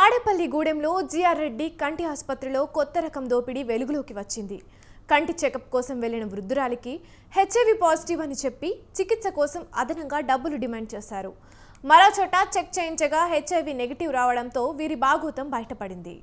తాడేపల్లిగూడెంలో GR Reddy కంటి ఆసుపత్రిలో కొత్త రకం దోపిడీ వెలుగులోకి వచ్చింది. కంటి చెకప్ కోసం వెళ్లిన వృద్ధురాలికి హెచ్ఐవి పాజిటివ్ అని చెప్పి చికిత్స కోసం అదనంగా డబ్బులు డిమాండ్ చేశారు. మరో చోట చెక్ చేయించగా హెచ్ఐవి నెగిటివ్ రావడంతో వీరి బాగోతం బయటపడింది.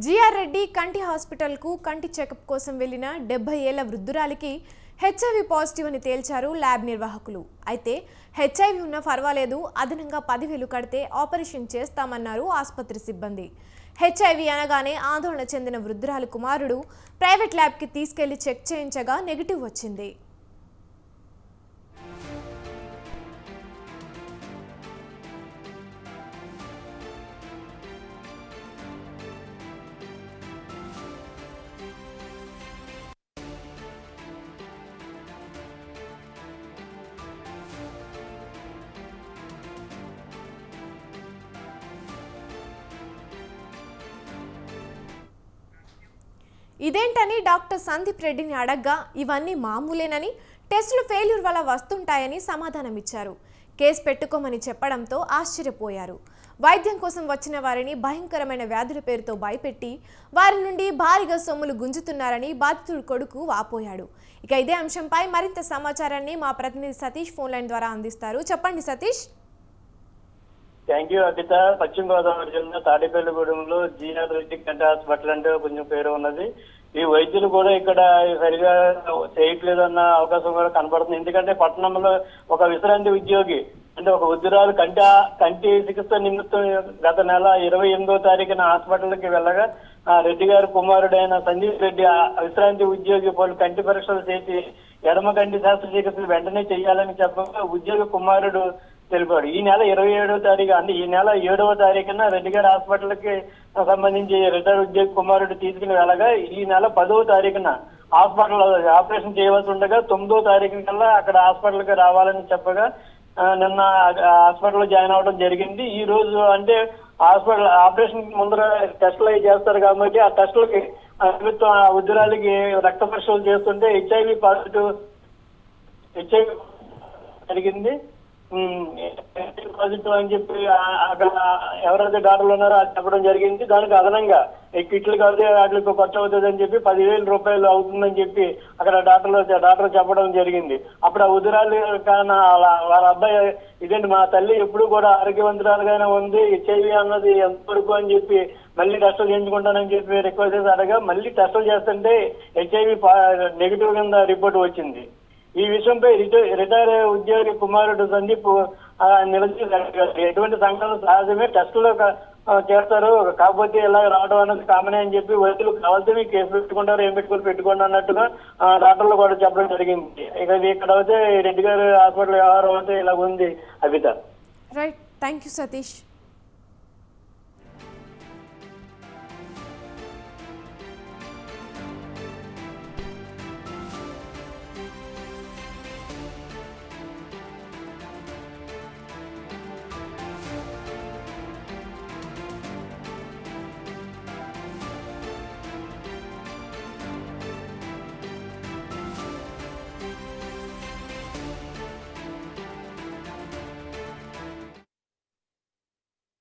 జీఆర్ రెడ్డి కంటి హాస్పిటల్కు కంటి చెకప్ కోసం వెళ్లిన 70 ఏళ్ల వృద్ధురాలికి హెచ్ఐవి పాజిటివ్ అని తేల్చారు ల్యాబ్ నిర్వాహకులు. అయితే హెచ్ఐవి ఉన్న పర్వాలేదు, అదనంగా 10,000 కడితే ఆపరేషన్ చేస్తామన్నారు ఆసుపత్రి సిబ్బంది. హెచ్ఐవి అనగానే ఆందోళన చెందిన వృద్ధురాలి కుమారుడు ప్రైవేట్ ల్యాబ్కి తీసుకెళ్లి చెక్ చేయించగా నెగిటివ్ వచ్చింది. ఇదేంటని డాక్టర్ సందీప్ రెడ్డిని అడగ్గా ఇవన్నీ మామూలేనని, టెస్టులు ఫెయిల్యూర్ వల్ల వస్తుంటాయని సమాధానం ఇచ్చారు. కేసు పెట్టుకోమని చెప్పడంతో ఆశ్చర్యపోయారు. వైద్యం కోసం వచ్చిన వారిని భయంకరమైన వ్యాధుల పేరుతో భయపెట్టి వారి నుండి భారీగా సొమ్ములు గుంజుతున్నారని బాధితుడి కొడుకు వాపోయాడు. ఇక ఇదే అంశంపై మరింత సమాచారాన్ని మా ప్రతినిధి సతీష్ ఫోన్ లైన్ ద్వారా అందిస్తారు. చెప్పండి సతీష్. Thank you అఖిత. పశ్చిమ గోదావరి జిల్లా తాడేపల్లిగూడెంలో జీఆర్ రెడ్డి కంటి హాస్పిటల్ అంటే కొంచెం పేరు ఉన్నది. ఈ వైద్యులు కూడా ఇక్కడ సరిగా చేయట్లేదన్న అవకాశం కూడా కనబడుతుంది. ఎందుకంటే పట్టణంలో ఒక విశ్రాంతి ఉద్యోగి అంటే ఒక వృద్ధురాలు కంటి చికిత్స నిమిత్తం గత నెల 28వ తారీఖున హాస్పిటల్కి వెళ్ళగా రెడ్డి గారి కుమారుడైన సందీప్ రెడ్డి విశ్రాంతి ఉద్యోగి పలు కంటి పరీక్షలు చేసి ఎడమ కంటి శస్త్రచికిత్సలు వెంటనే చేయాలని చెప్పగా ఉద్యోగి కుమారుడు తెలిపాడు. ఈ నెల 27వ తారీఖు అంటే ఈ నెల 7వ తారీఖున రెడ్డి గారి హాస్పిటల్ కి సంబంధించి రిటైర్డ్ ఉద్యోగి కుమారుడు తీసుకుని వెళ్ళగా ఈ నెల 10వ తారీఖున హాస్పిటల్ ఆపరేషన్ చేయవలసి ఉండగా 9వ తారీఖు కల్లా అక్కడ హాస్పిటల్ కి రావాలని చెప్పగా నిన్న హాస్పిటల్లో జాయిన్ అవ్వడం జరిగింది. ఈ రోజు అంటే హాస్పిటల్ ఆపరేషన్ ముందర టెస్టులు అవి చేస్తారు కాబట్టి ఆ టెస్టులకి నిమిత్తం ఆ వృద్ధురాలికి రక్త పరీక్షలు చేస్తుంటే హెచ్ఐవి జరిగింది. పాజిటివ్ అని చెప్పి అక్కడ ఎవరైతే డాక్టర్లు ఉన్నారో అది చెప్పడం జరిగింది. దానికి అదనంగా కిట్లు కలిసి వాటికి ఖర్చు అవుతుంది అని చెప్పి 10,000 రూపాయలు అవుతుందని చెప్పి అక్కడ డాక్టర్ చెప్పడం జరిగింది. అప్పుడు ఆ ఉదిరాలు కానీ వాళ్ళ అబ్బాయి ఇదేంటి మా తల్లి ఎప్పుడు కూడా ఆరోగ్యవంతురాలుగానే ఉంది, హెచ్ఐవి అన్నది ఎంతవరకు అని చెప్పి మళ్ళీ టెస్టులు చేయించుకుంటానని చెప్పి రిక్వెస్ట్ చేసి అడగా మళ్ళీ టెస్టులు చేస్తుంటే హెచ్ఐవి నెగిటివ్ కింద రిపోర్ట్ వచ్చింది. ఈ విషయంపై రిటైర్ ఉద్యోగి కుమారుడు సందీప్ నిలదీశారు. ఎటువంటి సంఘటన సహజమే, టెస్టులో చేస్తారు, కాకపోతే ఇలా రావడం అనేది కామనే అని చెప్పి వైద్యులు కావాల్సి కేసు పెట్టుకుంటారు, ఏం పెట్టుకోండి అన్నట్టుగా డాక్టర్లు కూడా చెప్పడం జరిగింది. ఇక్కడ అయితే రెడ్డి గారి హాస్పిటల్ వ్యవహారం అయితే ఇలా ఉంది Abhita. Right, thank you Satish.